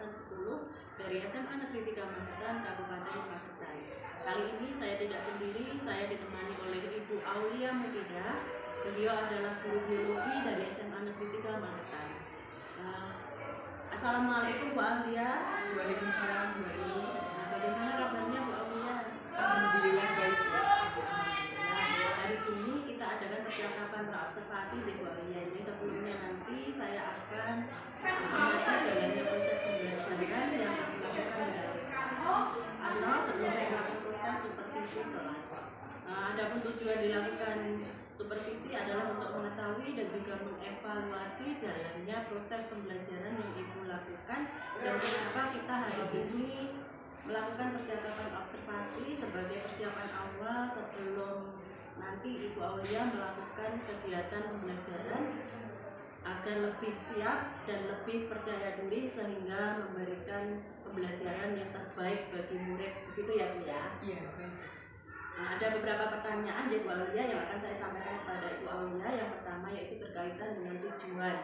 angkatan 10 dari SMA Negeri 3 Magetan, Kabupaten Magetan. Kali ini saya tidak sendiri, saya ditemani oleh Ibu Aulia Mufidah. Beliau adalah guru biologi dari SMA Negeri 3 Magetan. Assalamualaikum Bu Aulia. Waalaikumsalam Bu Ani. Bagaimana kabarnya Bu Aulia? Alhamdulillah baik. Hari ini kita adakan percakapan observasi di Bu Aulia. Ini sebelumnya nanti saya akan mengamati jalannya proses pembelajaran yang dilakukan atau sebelum melakukan proses supervisi kelas. Adapun tujuan dilakukan supervisi adalah untuk mengetahui dan juga mengevaluasi jalannya proses pembelajaran yang Ibu lakukan dan kenapa kita hari ini melakukan percakapan observasi sebagai persiapan awal sebelum nanti Ibu Aulia melakukan kegiatan pembelajaran agar lebih siap dan lebih percaya diri sehingga memberikan pembelajaran yang terbaik bagi murid. Begitu ya Bu ya? Iya, baik. Ada beberapa pertanyaan Ibu Aulia yang akan saya sampaikan kepada Ibu Aulia. Yang pertama yaitu berkaitan dengan tujuan.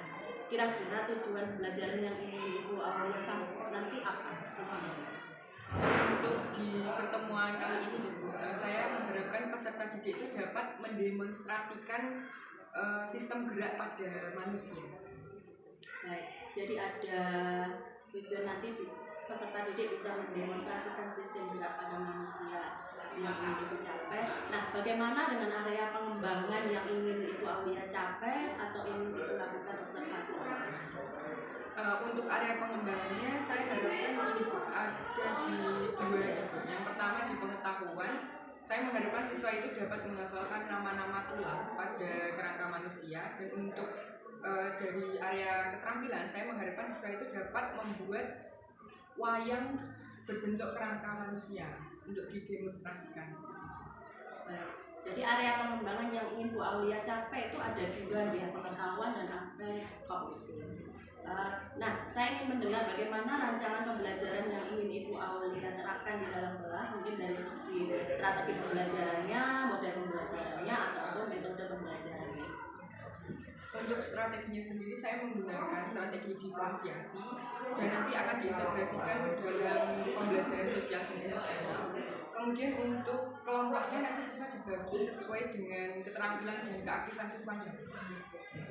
Kira-kira tujuan pembelajaran yang ingin Ibu Aulia sampaikan nanti apa? Untuk di pertemuan kali ini, Bu, saya mengharapkan peserta didik itu dapat mendemonstrasikan sistem gerak pada manusia. Baik, jadi ada tujuan nanti peserta didik bisa mendemonstrasikan sistem gerak pada manusia yang ingin Ibu capai. Nah, bagaimana dengan area pengembangan yang ingin Ibu Aulia capai atau ingin Ibu lakukan observasi? Untuk area pengembangannya saya harapkan ini ada di dua. Yang pertama di pengetahuan, saya mengharapkan siswa itu dapat menghafalkan nama-nama tulang pada kerangka manusia, dan untuk dari area keterampilan saya mengharapkan siswa itu dapat membuat wayang berbentuk kerangka manusia untuk didemonstrasikan. Baik. Jadi area pengembangan yang ingin Bu Aulia capai itu ada dua, ya, pengetahuan dan aspek kognitif. Nah, saya ingin mendengar bagaimana rancangan pembelajaran yang ingin Ibu Aulia terapkan di dalam kelas, mungkin dari segi strategi pembelajarannya, model pembelajarannya, ataupun metode pembelajarannya. Untuk strateginya sendiri saya menggunakan strategi diferensiasi dan nanti akan diintegrasikan ke dalam pembelajaran sosial dan emosional. Kemudian untuk kelompoknya nanti siswa dibagi sesuai dengan keterampilan dan keaktifan siswanya.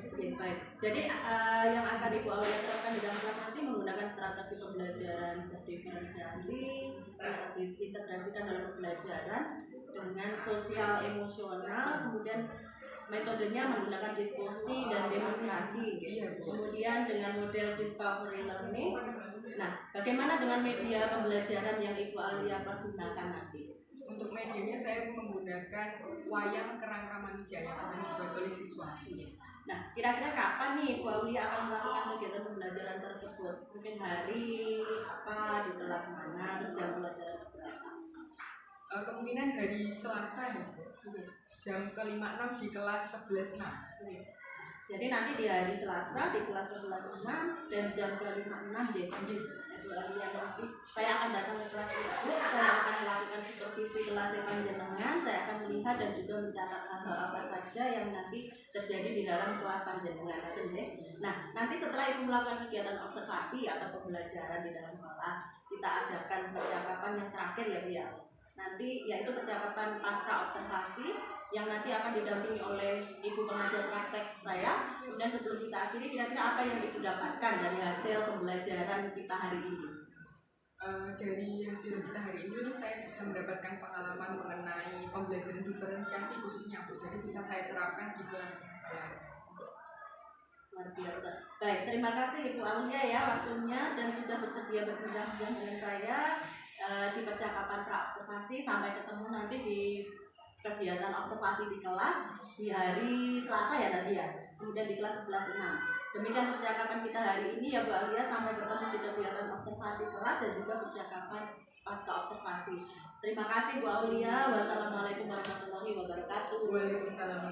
Oke, baik. Jadi yang akan Ibu Aulia terapkan di dalam kelas nanti menggunakan strategi pembelajaran diferensiasi, diintegrasikan dalam pembelajaran dengan sosial emosional, kemudian metodenya menggunakan diskusi dan demonstrasi. Kemudian dengan model discovery learning. Nah, bagaimana dengan media pembelajaran yang Ibu Aulia pergunakan nanti? Untuk medianya saya menggunakan wayang kerangka manusia yang akan dibuat oleh siswa. Nah, kira-kira kapan nih Bu Aulia akan melakukan kegiatan pembelajaran tersebut? Mungkin hari apa, di kelas mana, jam pelajaran berapa? Kemungkinan hari Selasa ya, jam ke-56 di kelas 11.6. Jadi nanti di hari Selasa di kelas 11.6 dan jam ke-56 di Bu Aulia nanti saya akan datang ke kelas itu, saya akan melakukan supervisi kelas panjenengan, saya akan melihat dan juga mencatat hal apa saja yang nanti terjadi di dalam kelas panjenengan. Nah, nanti setelah Ibu melakukan kegiatan observasi atau pembelajaran di dalam kelas, kita adakan percakapan yang terakhir ya Bu ya. Nanti yaitu percakapan pasca observasi yang nanti akan didampingi oleh Ibu pengajar praktek saya. Dan sebelum kita akhiri, kira-kira apa yang Ibu dapatkan dari hasil pembelajaran kita hari ini? Dari hasil kita hari ini saya bisa mendapatkan pengalaman mengenai pembelajaran diferensiasi khususnya Bu. Jadi bisa saya terapkan di kelas yang saya ajar. Luar biasa. Baik, terima kasih Ibu Aulia ya waktunya dan sudah bersedia berbincang-bincang dengan saya di percakapan pra-observasi. Sampai ketemu nanti di kegiatan observasi di kelas di hari Selasa ya tadi ya, kemudian di kelas 11.6. Demikian percakapan kita hari ini ya Bu Aulia. Sampai bertemu di kegiatan observasi kelas dan juga percakapan pasca observasi. Terima kasih Bu Aulia. Wassalamualaikum warahmatullahi wabarakatuh. Waalaikumsalam.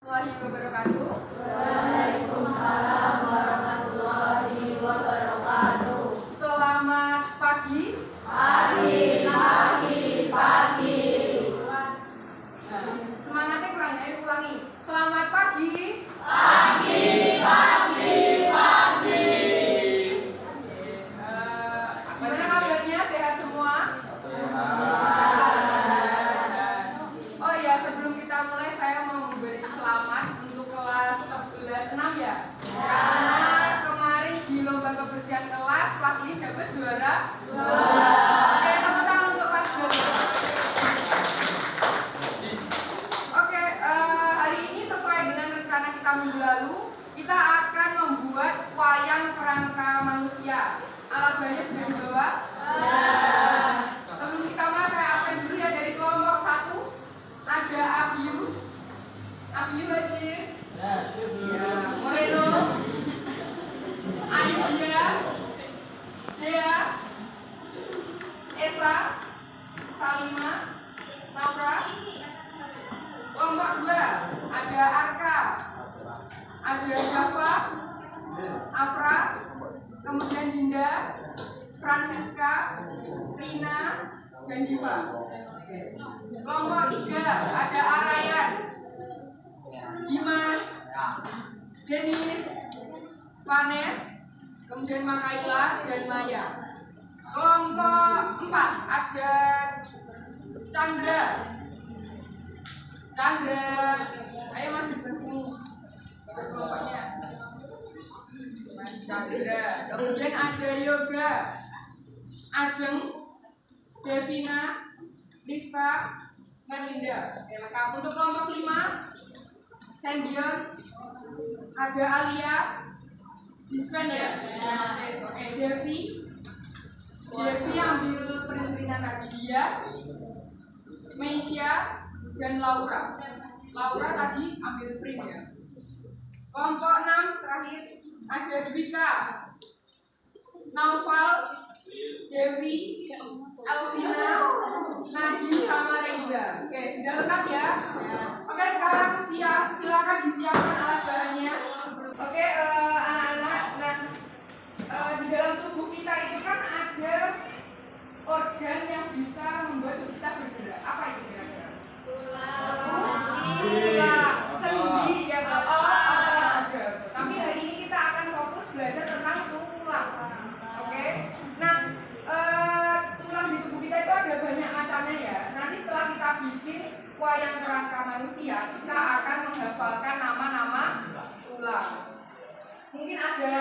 Wabarakatuh. Waalaikumsalam warahmatullahi wabarakatuh. Selamat pagi. Pagi. Semangatnya kurang, ulangi. Selamat pagi. manusia. Alat bahannya sudah dibawa? Sebelum kita mulai saya absen dulu ya. Dari kelompok 1 ada Abiu. Abiu hadir. Ya, Moreno, Ayudia, Dea, Esa, Salima, Laura. Kelompok 2 ada Arka, ada Java, Afra, kemudian Dinda, Francisca, Rina, dan Diva. Kelompok 3 ada Arayan, Dimas, Denis, Vanes, kemudian Makaila dan Maya. Kelompok 4 ada Chandra. Ayo Mas di sini. Kelompoknya Mas Chandra. Kemudian ada Yoga, Ajeng, Devina, Lifta, Merlinda. Oke, lengkap. Untuk kelompok 5 Sendion, ada Alia, Dispen ya? Oke, Devi ambil perintilan tadi dia, Meisha, dan Laura tadi ambil print ya. Kelompok 6 terakhir ada Dwika, Naufal, Dewi, Elvina, Nadine sama Reza. Oke, sudah lengkap ya? Oke, sekarang silakan disiapkan alat bahannya. Oke, anak-anak. Nah, di dalam tubuh kita itu kan ada organ yang bisa membuat tubuh kita bergerak. Apa itu kira-kira? Tulang, sendi ya, ada. Tapi hari ini kita akan fokus belajar tentang tulang. Oke. Nah, tulang di tubuh kita itu ada banyak macamnya ya. Nanti setelah kita bikin wayang kerangka manusia, kita akan menghafalkan nama-nama tulang. Mungkin ada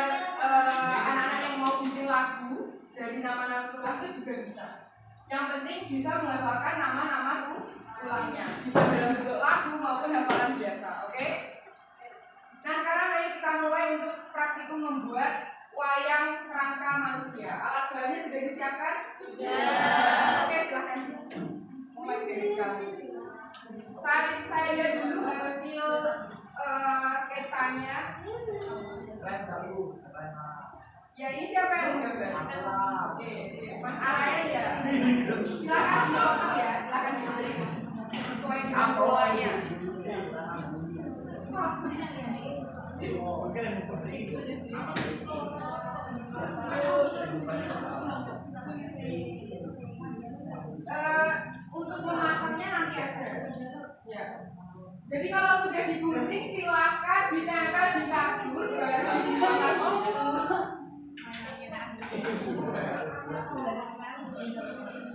anak-anak yang mau bikin lagu dari nama-nama tulang itu juga bisa. Yang penting bisa menghafalkan nama-nama tulangnya. Bisa dalam bentuk lagu maupun hafalan biasa, oke? Nah, sekarang ayo kita mulai untuk praktikum membuat wayang kerangka manusia. Alat bahannya sudah disiapkan? Oke, silahkan. Mulai dari sekarang. Saya lihat dulu hasil sketsanya. Ya, ini siapa yang menggambar? Oke, Mas Araya ya. Silakan dipotong ya, silakan dipilih sesuai dengan polanya. Untuk memasangnya nanti aja. Ya. Jadi kalau sudah digunting silahkan ditempel di kardus baru dipasang.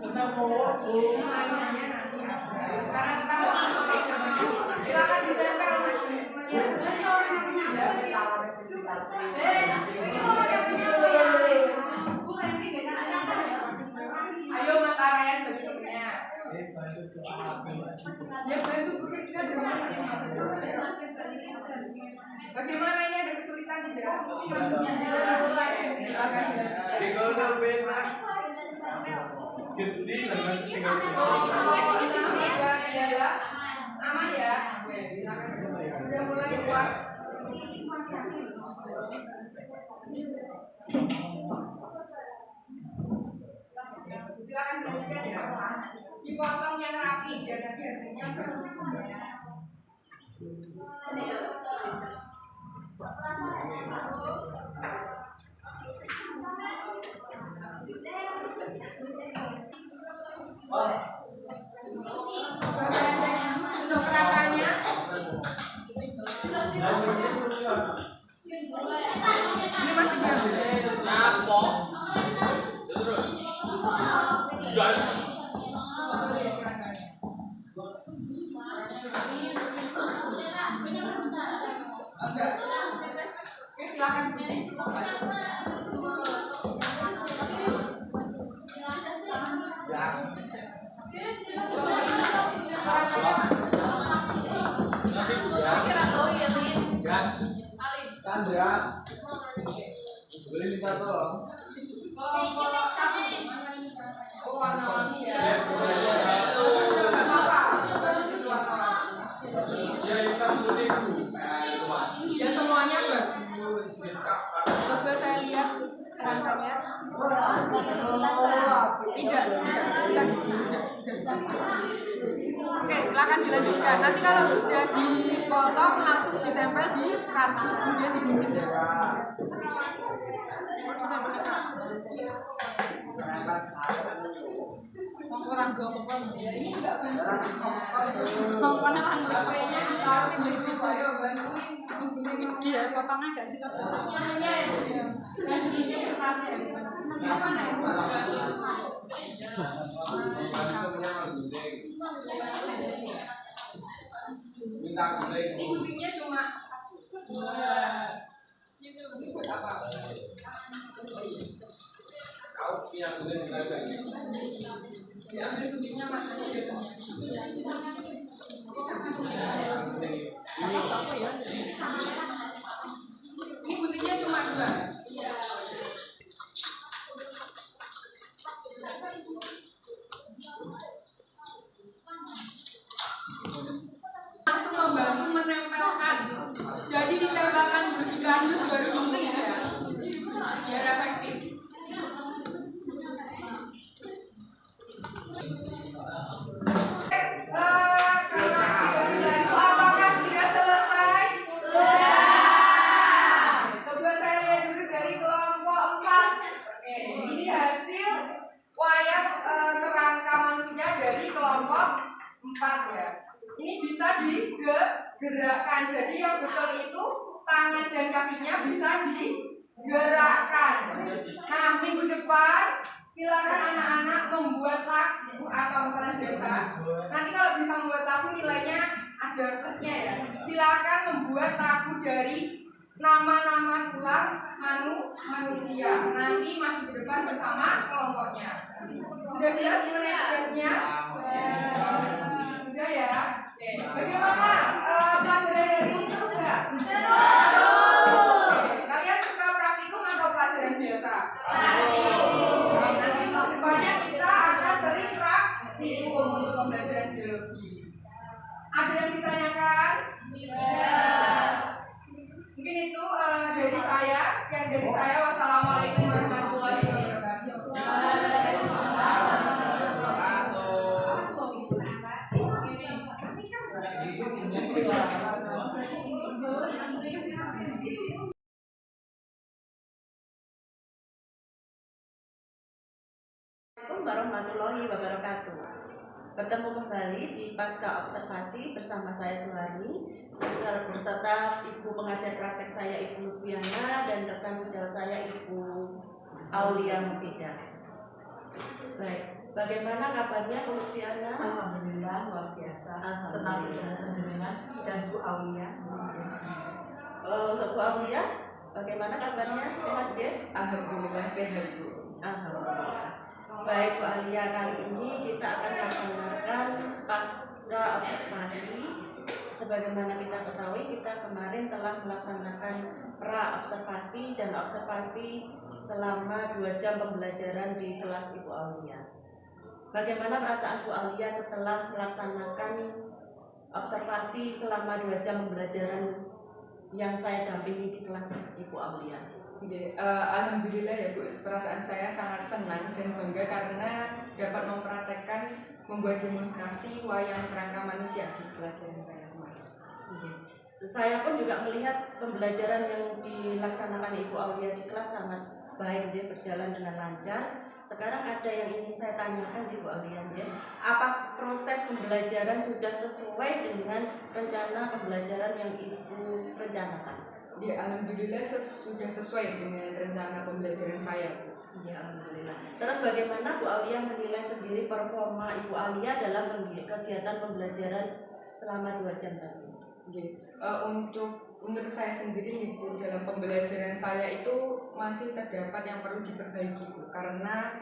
Sekarang kalau silakan ditempel ayo Mas Arayan bentuknya. Ya bantu bekerja dengan masing-masing. Bagaimana ini ada kesulitan tidak? Silakan ya. Aman ya? Sudah mulai kuat. Silakan dilanjutkan ya. Dipotong yang rapi biar nanti hasilnya untuk kerangkanya. Ini masih diambil. Sapo. Oke, silakan. Sandra, boleh Oh, warna-warni ya. Ya semuanya bagus. Coba saya lihat rangkanya. Tidak. Oke, silakan dilanjutkan. Nanti kalau sudah dipotong langsung ditempel di kardus kemudian digunting ya. Orang tua ya ini enggak bantunya HP-nya ditaruh di saya bantuin dia potong aja sih ini guntingnya cuma ini buat apa? Diambil guntingnya matanya dia ini guntingnya cuma 2. Langsung membantu menempelkan. Jadi ditempelkan dulu di kardus baru gunting ya. Biar efektif. Apakah sudah selesai? Coba saya lihat dulu dari kelompok 4. Oke, ini hasil wayang kerangka manusia dari kelompok 4 ya. Ini bisa digerakkan. Jadi yang betul itu tangan dan kakinya bisa digerakkan. Nah, minggu depan silakan anak-anak membuat lagu atau kelas desa. Nanti kalau bisa membuat lagu nilainya ada plusnya ya. Silakan membuat lagu dari nama-nama tulang manusia. Nanti masuk ke depan bersama kelompoknya. Sudah jelas mengenai tugasnya? Sudah ya. Oke. Bagaimana pelajaran hari ini seru nggak? Seru. Kalian suka praktikum atau pelajaran biasa? Nanti kedepannya kita akan sering praktikum untuk pembelajaran biologi. Ada yang ditanyakan? Mungkin itu dari saya. Sekian dari saya. Wassalamualaikum warahmatullahi wabarakatuh. Assalamualaikum warahmatullahi wabarakatuh. Bertemu kembali di Pasca Observasi bersama saya Suharni beserta Ibu pengajar praktek saya Ibu Lutfiana dan rekan sejawat saya Ibu Aulia Mufidah. Baik, bagaimana kabarnya Bu Lutfiana? Alhamdulillah luar biasa. Senang dengan jenengan dan Bu Aulia. Untuk Bu Aulia, bagaimana kabarnya? Sehat ya? Alhamdulillah sehat Bu. Alhamdulillah. Baik Bu Aulia, kali ini kita akan melaksanakan pasca observasi. Sebagaimana kita ketahui, kita kemarin telah melaksanakan pra observasi dan observasi selama 2 jam pembelajaran di kelas Ibu Aulia. Bagaimana perasaan Bu Aulia setelah melaksanakan observasi selama 2 jam pembelajaran yang saya dampingi di kelas Ibu Aulia? Alhamdulillah ya Bu, perasaan saya sangat senang dan bangga karena dapat mempraktekkan membuat demonstrasi wayang kerangka manusia di pelajaran saya kemarin. Saya pun juga melihat pembelajaran yang dilaksanakan Ibu Aulia di kelas sangat baik, berjalan dengan lancar. Sekarang ada yang ingin saya tanyakan Ibu Aulia, apa proses pembelajaran sudah sesuai dengan rencana pembelajaran yang Ibu rencanakan? Ya, alhamdulillah sudah sesuai dengan rencana pembelajaran saya. Ya, alhamdulillah. Terus bagaimana Bu Aulia menilai sendiri performa Ibu Aulia dalam kegiatan pembelajaran selama 2 jam tadi? Untuk menurut saya sendiri nih Bu, dalam pembelajaran saya itu masih terdapat yang perlu diperbaiki Bu, karena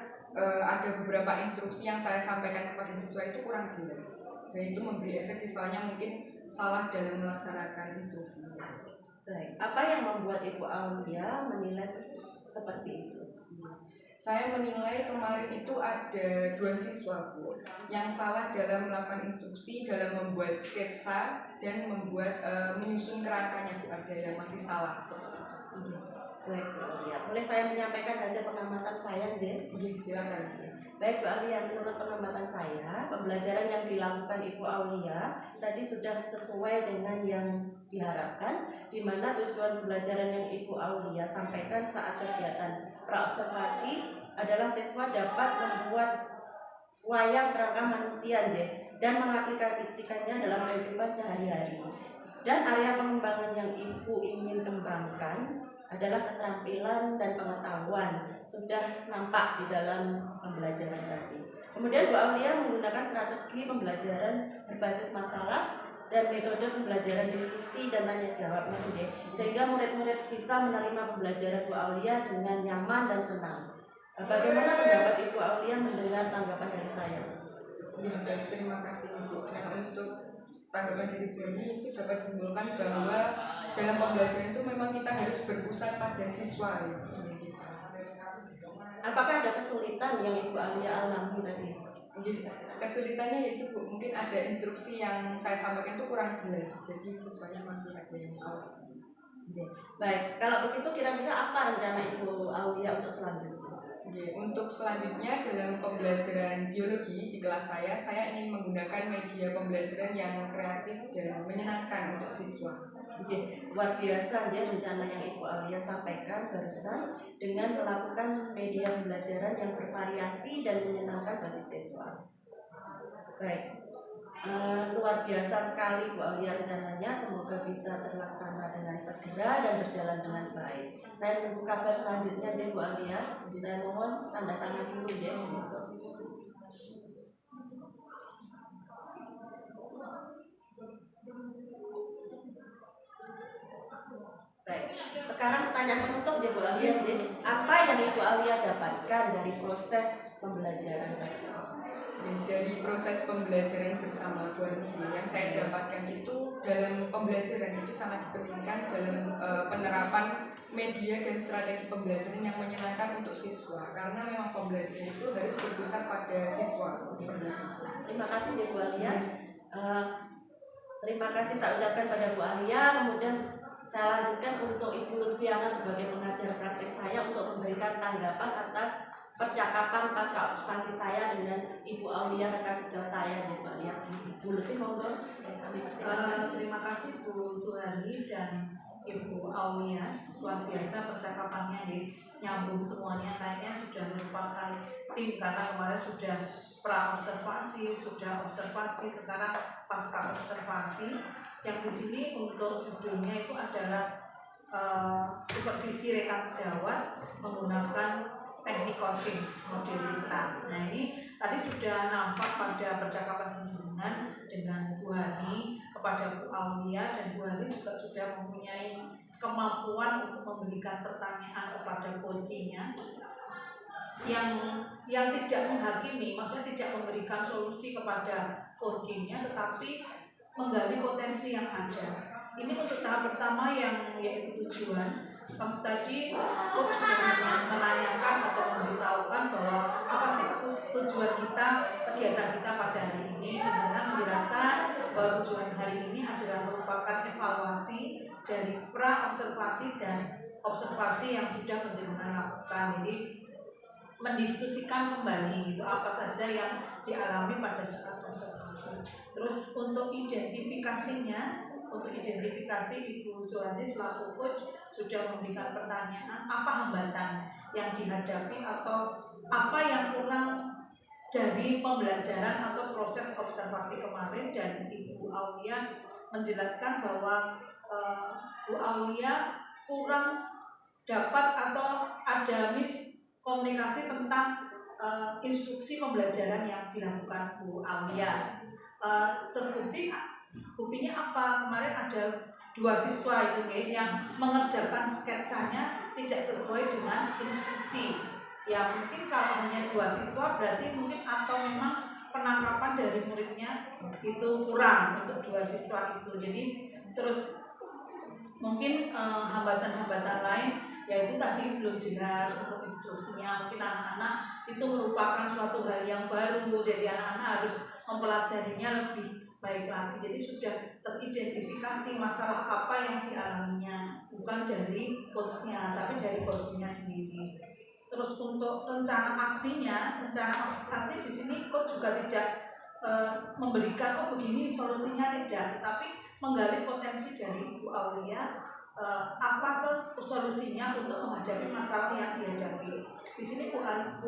ada beberapa instruksi yang saya sampaikan kepada siswa itu kurang jelas dan itu memberi efek siswanya mungkin salah dalam melaksanakan instruksinya. Baik, apa yang membuat Ibu Aulia menilai seperti itu. Saya menilai kemarin itu ada 2 siswa Bu yang salah dalam melakukan instruksi, dalam membuat sketsa dan membuat menyusun kerangkanya Bu, ada yang masih salah seperti itu. Baik Bu Aulia, boleh saya menyampaikan hasil pengamatan saya, Nje? Silakan. Baik Bu Aulia, menurut pengamatan saya, pembelajaran yang dilakukan Ibu Aulia tadi sudah sesuai dengan yang diharapkan, di mana tujuan pembelajaran yang Ibu Aulia sampaikan saat kegiatan praobservasi adalah siswa dapat membuat wayang kerangka manusia, dan mengaplikasikannya dalam kehidupan sehari-hari. Dan area pengembangan yang Ibu ingin kembangkan adalah keterampilan dan pengetahuan, sudah nampak di dalam pembelajaran tadi. Kemudian Bu Aulia menggunakan strategi pembelajaran berbasis masalah dan metode pembelajaran diskusi dan tanya jawab, sehingga murid-murid bisa menerima pembelajaran Bu Aulia dengan nyaman dan senang. Bagaimana pendapat Ibu Aulia mendengar tanggapan dari saya? Terima kasih Bu. Nah, untuk tanggapan dari Bu ini itu dapat disimpulkan bahwa dalam pembelajaran itu memang kita harus berpusat pada siswa ya. Apakah ada kesulitan yang Ibu Aulia alami tadi? Kesulitannya yaitu Bu, mungkin ada instruksi yang saya sampaikan itu kurang jelas, jadi siswanya masih ada yang salah. Baik, kalau begitu kira-kira apa rencana Ibu Aulia untuk selanjutnya? Untuk selanjutnya dalam pembelajaran biologi di kelas saya ingin menggunakan media pembelajaran yang kreatif dan menyenangkan untuk siswa. Luar biasa rencana yang Ibu Aulia sampaikan barusan dengan melakukan media pembelajaran yang bervariasi dan menyenangkan bagi siswa. Baik, luar biasa sekali Bu Aulia rencananya, semoga bisa terlaksana dengan segera dan berjalan dengan baik. Saya menunggu kabar selanjutnya Bu Aulia. Saya mohon tanda tangan dulu Baik, sekarang pertanyaan penutup Bu Aulia. Apa yang Ibu Aulia dapatkan dari proses pembelajaran tadi? Dari proses pembelajaran bersama Bu Ani, yang saya dapatkan itu dalam pembelajaran itu sangat dipentingkan dalam penerapan media dan strategi pembelajaran yang menyenangkan untuk siswa, karena memang pembelajaran itu harus berpusat pada siswa. Terima kasih Bu Aulia. Terima kasih saya ucapkan pada Bu Aulia. Kemudian saya lanjutkan untuk Ibu Lutfiana sebagai pengajar praktik saya untuk memberikan tanggapan atas percakapan pasca observasi saya dengan Ibu Aulia, rekan sejauh saya, Bu Aulia. Bu Lutfi, monggo kami persilakan. Terima kasih Bu Suharni dan Ibu Aulia, luar biasa percakapannya nyambung semuanya, kayaknya sudah merupakan tim karena kemarin sudah pra-observasi, sudah observasi, sekarang pasca observasi. Yang di sini untuk judulnya itu adalah supervisi rekan sejawat menggunakan teknik coaching model kita. Nah, ini tadi sudah nampak pada percakapan penjelasan dengan Bu Hani kepada Bu Aulia, dan Bu Hani juga sudah mempunyai kemampuan untuk memberikan pertanyaan kepada coachingnya yang tidak menghakimi, maksudnya tidak memberikan solusi kepada coachingnya, tetapi menggali potensi yang ada. Ini untuk tahap pertama yang yaitu tujuan. Tadi coach sudah menanyakan atau memberitahukan bahwa apa sih tujuan kita, kegiatan kita pada hari ini. Menjelaskan bahwa tujuan hari ini adalah merupakan evaluasi dari pra-observasi dan observasi yang sudah menjenengan lakukan. Jadi mendiskusikan kembali gitu apa saja yang dialami pada saat observasi. Terus untuk identifikasinya, untuk identifikasi Ibu Suharni selaku coach sudah memberikan pertanyaan apa hambatan yang dihadapi atau apa yang kurang dari pembelajaran atau proses observasi kemarin, dan Ibu Aulia menjelaskan bahwa Bu Aulia kurang dapat atau ada miskomunikasi tentang instruksi pembelajaran yang dilakukan Bu Aulia. Buktinya apa? Kemarin ada 2 siswa itu yang mengerjakan sketsanya tidak sesuai dengan instruksi. Ya mungkin kalau hanya 2 siswa berarti mungkin atau memang penangkapan dari muridnya itu kurang untuk 2 siswa itu. Jadi terus mungkin hambatan-hambatan lain ya itu tadi belum jelas untuk instruksinya. Mungkin anak-anak itu merupakan suatu hal yang baru, jadi anak-anak harus mempelajarinya lebih baik lagi. Jadi sudah teridentifikasi masalah apa yang dialaminya, bukan dari coachnya tapi dari coachnya sendiri. Terus untuk rencana aksinya, rencana aksi di sini coach juga tidak memberikan oh begini solusinya, tidak, tetapi menggali potensi dari Ibu Aulia, apa terus solusinya untuk menghadapi masalah yang dihadapi. Di sini Bu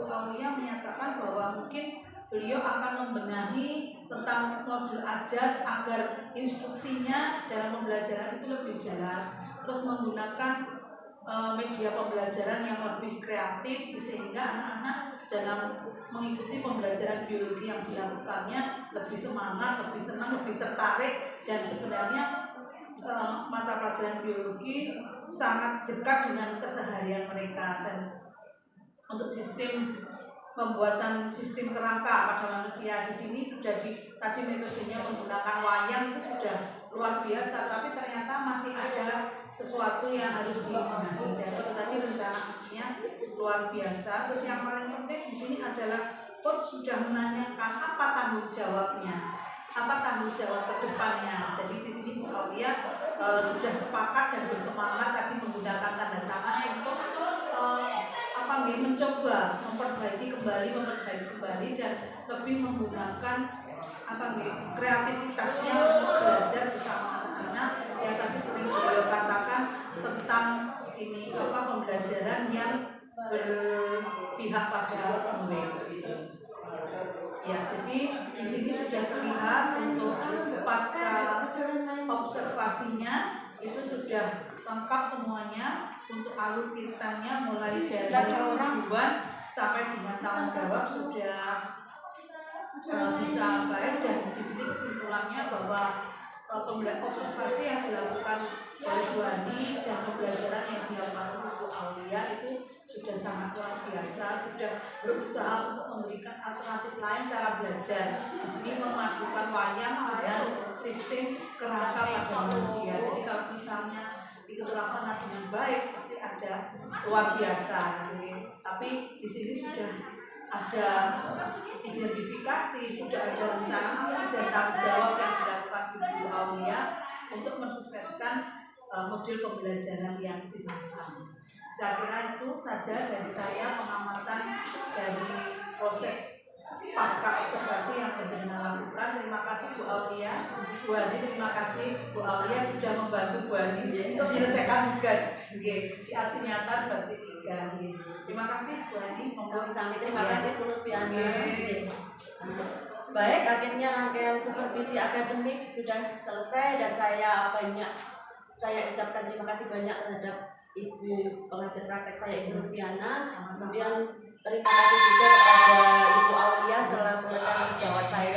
Aulia menyatakan bahwa mungkin beliau akan membenahi tentang modul ajar agar instruksinya dalam pembelajaran itu lebih jelas, terus menggunakan media pembelajaran yang lebih kreatif sehingga anak-anak dalam mengikuti pembelajaran biologi yang dilakukannya lebih semangat, lebih senang, lebih tertarik, dan sebenarnya mata pelajaran biologi sangat dekat dengan keseharian mereka. Dan untuk sistem pembuatan sistem kerangka pada manusia di sini sudah tadi metodenya menggunakan wayang itu sudah luar biasa, tapi ternyata masih ada sesuatu yang harus dibenahi. Dan itu tadi rencana aksinya luar biasa. Terus yang paling penting di sini adalah coach sudah menanyakan apa tanggung jawabnya, apa tanggung jawab ke depannya. Jadi di sini Bu Aulia sudah sepakat dan bersemangat tadi menggunakan tanda tangan untuk mencoba memperbaiki kembali dan lebih menggunakan kreativitasnya untuk belajar bersama anak-anak yang tadi sering beliau katakan tentang ini pembelajaran yang berpihak pada murid. Ya, jadi di sini sudah terlihat untuk pasca observasinya itu sudah lengkap semuanya. Untuk alur ceritanya mulai dari tujuan sampai dengan tanggung jawab sudah bisa baik. Dan di sini kesimpulannya bahwa observasi yang dilakukan oleh Bu Hani dan pembelajaran yang dilakukan oleh Bu Aulia itu sudah sangat luar biasa, sudah berusaha untuk memberikan alternatif lain cara belajar. Di sini memadukan wayang dengan sistem kerangka pada manusia. Jadi kalau misalnya itu terlaksana dengan baik pasti ada luar biasa. Tapi di sini sudah ada identifikasi, sudah ada rencana aksi dan tanggung jawab yang dilakukan Ibu Aulia untuk mensukseskan modul pembelajaran yang disampaikan. Saya kira itu saja dari saya pengamatan dari proses pasca observasi yang penjenengan lakukan. Terima kasih Bu Aulia, Bu Hani, terima kasih Bu Aulia sudah membantu Bu Hani untuk menyelesaikan tugas di aksi nyata berarti 3. Terima kasih Bu Hani. Sami-sami, terima kasih Bu Lutfiana. Baik, akhirnya rangkaian supervisi akademik sudah selesai dan saya ucapkan terima kasih banyak terhadap Ibu pengajar praktek saya Ibu Lutfiana. Kemudian terima kasih juga kepada Ibu Aulia selaku rekan sejawat saya